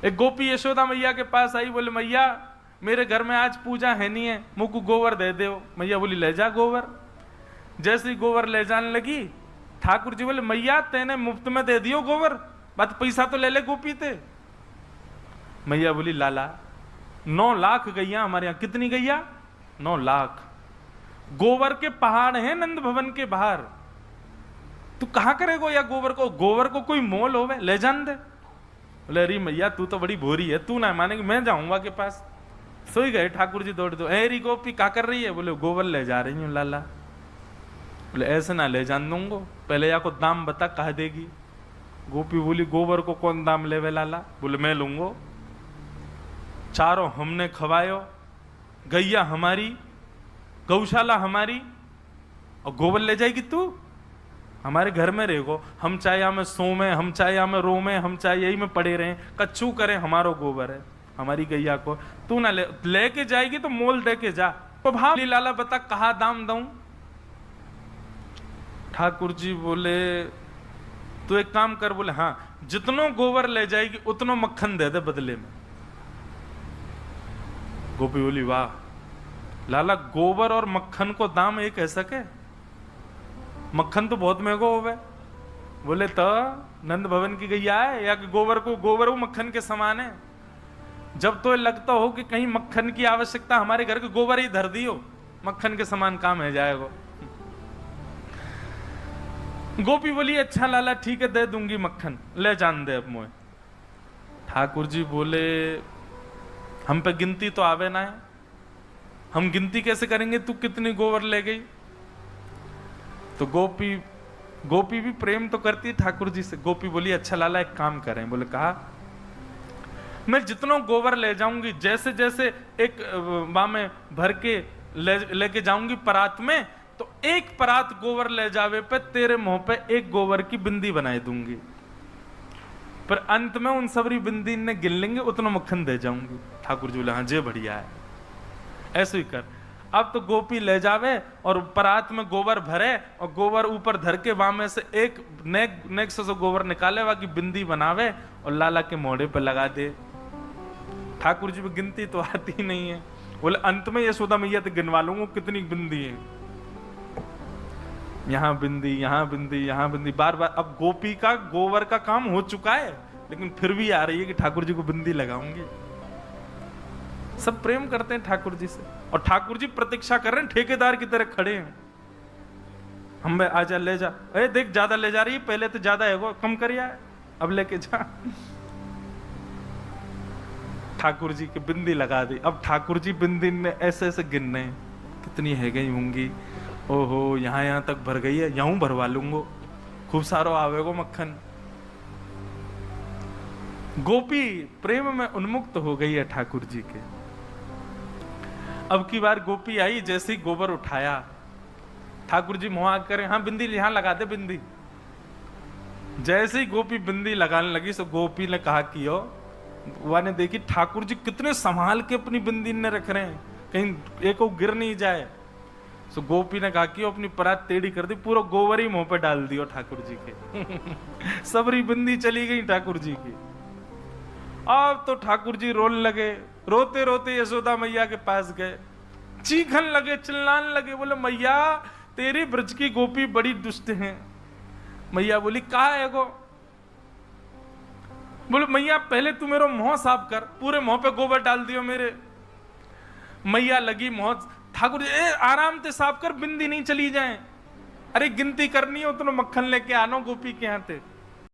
एक गोपी यशोदा मैया के पास आई, बोले मैया मेरे घर में आज पूजा है नहीं है, मुझको गोबर दे दो। मैया बोली ले जा गोबर। जैसे ही गोबर ले जाने लगी, ठाकुर जी बोले मैया तेने मुफ्त में दे दियो गोबर, बात पैसा तो ले ले गोपी ते। मैया बोली लाला 9 लाख गैया हमारे यहाँ। कितनी गैया? 9 लाख। गोबर के पहाड़ हैं नंद भवन के बाहर, तू कहां करेगो या गोबर को? गोबर को कोई मोल होवे, ले जान दे। बोले अरे मैया तू तो बड़ी भोरी है, तू ना मानेगी, मैं जाऊंगा के पास। सोई गए ठाकुर जी दौड़ दो। अरे गोपी क्या कर रही है? बोले गोबर ले जा रही हूँ लाला। बोले ऐसे ना ले जान दूंगो, पहले या को दाम बता कह देगी। गोपी बोली गोबर को कौन दाम लेवे लाला? बोले मैं लूंगो, चारों हमने खवायो, गैया हमारी, गौशाला हमारी, और गोबर ले जाएगी तू? हमारे घर में रहेगो, हम चाहे यहाँ में सोमे, हम चाहे यहाँ में रोमे, हम चाहे यही में पड़े रहें, कच्चू करें, हमारो गोबर है, हमारी गैया को तू ना लेके जाएगी तो मोल दे के जा। तो भाव लाला बता कहा दाम दूं? ठाकुर जी बोले तू एक काम कर। बोले हाँ, जितनो गोबर ले जाएगी उतनो मक्खन दे दे बदले में। गोपी बोली वाह लाला, गोबर और मक्खन को दाम एक है सके? मक्खन तो बहुत महंगो होवे। बोले तो नंद भवन की गैया है या कि गोबर वो मक्खन के समान है। जब तो लगता हो कि कहीं मक्खन की आवश्यकता, हमारे घर के गोबर ही धर दियो, मक्खन के समान काम है जाएगा। गोपी बोली अच्छा लाला ठीक है दे दूंगी मक्खन, ले जान दे अब मोए। ठाकुर जी बोले हम पे गिनती तो आवे ना है, हम गिनती कैसे करेंगे तू कितनी गोबर ले गई? तो गोपी भी प्रेम तो करती है ठाकुर जी से। गोपी बोली अच्छा लाला एक काम करें। बोले कहा मैं जितनों गोबर ले जाऊंगी, जैसे जैसे एक वहां में भर के लेके जाऊंगी परात में, तो एक परात गोबर ले जावे पे तेरे मुंह पे एक गोबर की बिंदी बनाई दूंगी, पर अंत में उन सबरी बिंदी ने गिन लेंगे, उतना मक्खन दे जाऊंगी। ठाकुर जी बोले हाँ जे बढ़िया है, ऐसे ही कर। अब तो गोपी ले जावे और परात में गोबर भरे और गोबर ऊपर धर के वहां में से एक नेक से गोबर निकाले, वहां की बिंदी बनावे और लाला के मोड़े पे लगा दे। ठाकुर जी भी गिनती तो आती ही नहीं है। बोले अंत में यशोदा मैया तो गिनवा लूंगा कितनी बिंदी है, यहाँ बिंदी, यहाँ बिंदी, यहाँ बिंदी, बार बार। अब गोपी का गोबर का काम हो चुका है, लेकिन फिर भी आ रही है कि ठाकुर जी को बिंदी लगाऊंगी। सब प्रेम करते हैं ठाकुर जी से, और ठाकुर जी प्रतीक्षा कर रहे हैं, ठेकेदार की तरह खड़े हैं। हम आजा ले जा, अरे देख ज्यादा ले जा रही है, पहले तो ज्यादा है वो, कम करिया अब लेके जा। ठाकुर जी की बिंदी लगा दी। अब ठाकुर जी बिंदी ने ऐसे ऐसे गिनने कितनी है गई होंगी, ओहो यहाँ तक भर गई है, यूं भरवा लूंगो, खूब सारो आवेगो मक्खन। गोपी प्रेम में उन्मुक्त हो गई है ठाकुर जी के। अब की बार गोपी आई, जैसे ही गोबर उठाया, ठाकुर जी मुंह करे हाँ बिंदी यहां लगा दे बिंदी। जैसे ही गोपी बिंदी लगाने लगी, सो गोपी ने कहा कि वह ने देखी ठाकुर जी कितने संभाल के अपनी बिंदी ने रख रहे हैं, कहीं एक गिर नहीं जाए। सो गोपी ने कहा कि अपनी परात टेढ़ी कर दी, पूरा गोबर ही मुंह पे डाल दियो ठाकुर जी के। सबरी बिंदी चली गई ठाकुर जी की। अब तो ठाकुर जी रोने लगे, रोते रोते यशोदा मैया के पास गए, चीखन लगे, चिल्लाने लगे, बोले मैया तेरी ब्रज की गोपी बड़ी दुष्ट है। मैया बोली कहा है गो? बोले मैया पहले तू मेरा मुंह साफ कर, पूरे मुंह पे गोबर डाल दियो मेरे। मैया लगी मुंह, ठाकुर जी आराम से साफ कर, बिंदी नहीं चली जाए। अरे गिनती करनी हो तो मक्खन लेके आनो गोपी के यहाँ थे।